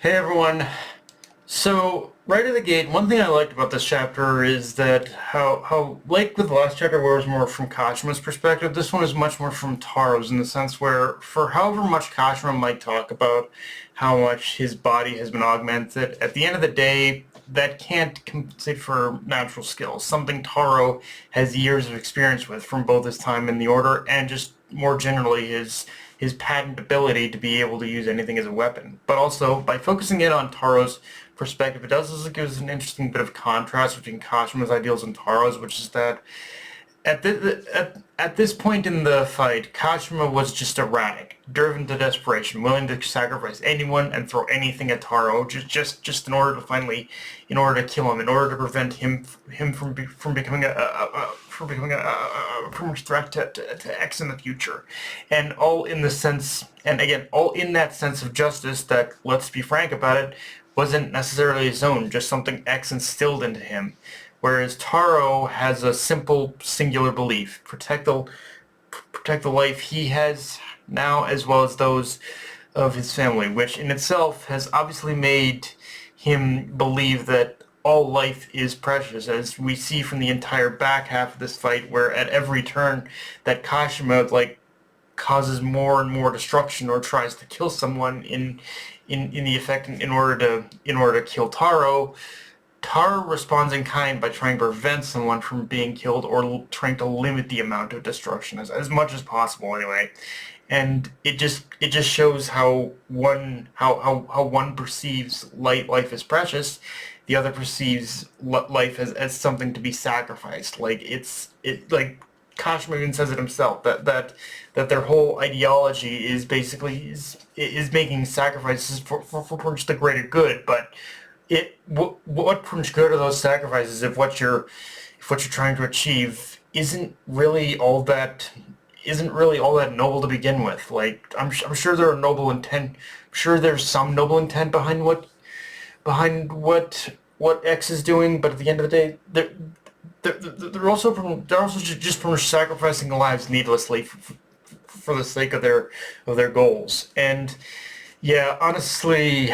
Hey everyone. So, right at the gate, one thing I liked about this chapter is that how like with the last chapter where it was more from Kashima's perspective, this one is much more from Taro's in the sense where for however much Kashima might talk about how much his body has been augmented, at the end of the day, that can't compensate for natural skills, something Taro has years of experience with from both his time in the Order and just more generally his patent ability to be able to use anything as a weapon. But also, by focusing in on Taro's perspective, it does also give us an interesting bit of contrast between Kashima's ideals and Taro's, which is that at this point in the fight, Kashima was just erratic, driven to desperation, willing to sacrifice anyone and throw anything at Taro, just in order to in order to kill him, in order to prevent him from becoming a permanent threat to X in the future, and all in the sense, and again, all in that sense of justice that, let's be frank about it, wasn't necessarily his own, just something X instilled into him. Whereas Taro has a simple, singular belief: protect the life he has now, as well as those of his family, which in itself has obviously made him believe that all life is precious, as we see from the entire back half of this fight, where at every turn that Kashima causes more and more destruction or tries to kill someone in the effect in order to kill Taro. Taro responds in kind by trying to prevent someone from being killed or trying to limit the amount of destruction as much as possible anyway. And it just shows how one perceives life as precious, the other perceives life as something to be sacrificed. Like Kashima even says it himself that their whole ideology is basically is making sacrifices for just the greater good. But what good are those sacrifices if what you're trying to achieve isn't really all that noble to begin with? Like I'm sure there are noble intent. I'm sure there's some noble intent behind what X is doing, but at the end of the day, they're also just from sacrificing lives needlessly for the sake of their goals. Yeah, honestly,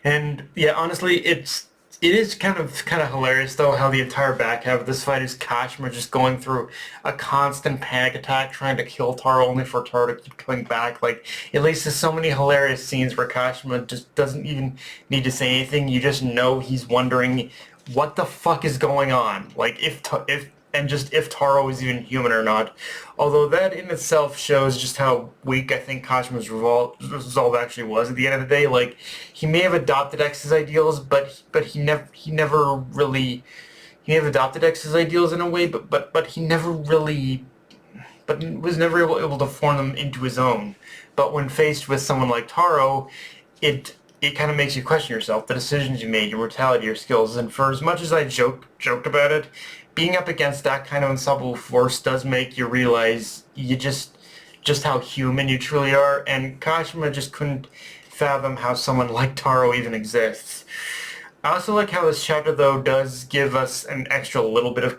honestly, it is kind of hilarious though how the entire back half of this fight is Kashima just going through a constant panic attack trying to kill Taro only for Taro to keep coming back. Like it leads to so many hilarious scenes where Kashima just doesn't even need to say anything. You just know he's wondering what the fuck is going on. Like if Taro is even human or not. Although that in itself shows just how weak I think Kashima's resolve actually was at the end of the day. Like he may have adopted X's ideals, but he never really he may have adopted X's ideals in a way, but he never really but was never able to form them into his own. But when faced with someone like Taro, it kind of makes you question yourself, the decisions you made, your mortality, your skills. And for as much as I joked about it, being up against that kind of unstoppable force does make you realize just how human you truly are. And Kashima just couldn't fathom how someone like Taro even exists. I also like how this chapter though does give us an extra little bit of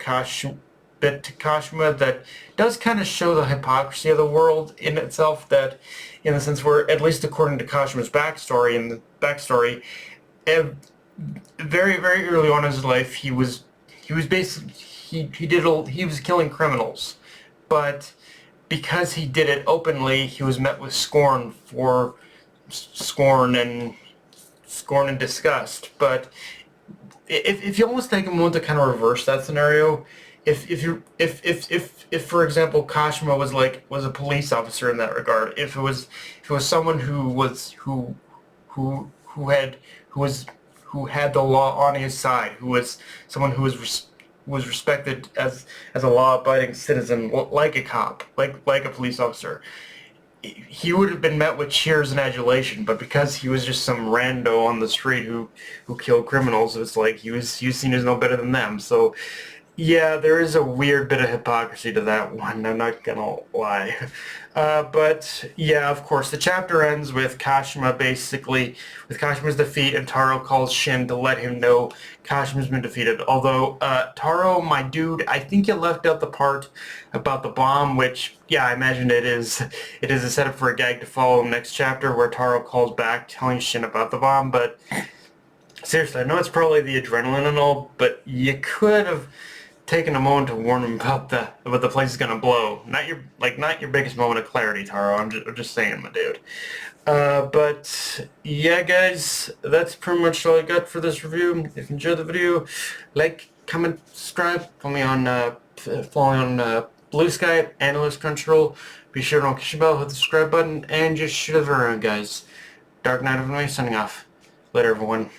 bit to Kashima that does kind of show the hypocrisy of the world in itself, that in the sense where, at least according to Kashima's backstory, very, very early on in his life, he was basically, he was killing criminals, but because he did it openly, he was met with scorn and disgust. But if you almost take a moment to kind of reverse that scenario, if for example Kashima was a police officer in that regard, if it was someone who who had the law on his side, who was someone who was respected as a law-abiding citizen, like a cop, like a police officer, he would have been met with cheers and adulation. But because he was just some rando on the street who killed criminals, it's like he was seen as no better than them. So yeah, there is a weird bit of hypocrisy to that one, I'm not gonna lie. But yeah, of course, the chapter ends with Kashima's defeat, and Taro calls Shin to let him know Kashima's been defeated. Although, Taro, my dude, I think you left out the part about the bomb, which Yeah, I imagine it is. It is a setup for a gag to follow next chapter where Taro calls back telling Shin about the bomb. But seriously, I know it's probably the adrenaline and all, but you could have taken a moment to warn him about the place is gonna blow. Not your biggest moment of clarity, Taro. I'm just saying, my dude. But yeah, guys, that's pretty much all I got for this review. If you enjoyed the video, like, comment, subscribe. Follow me on Blue Sky, Analyst Crunchyroll. Be sure to Kashima, hit the subscribe button, and just shoot it around, guys. Dark Knight of Me signing off. Later, everyone.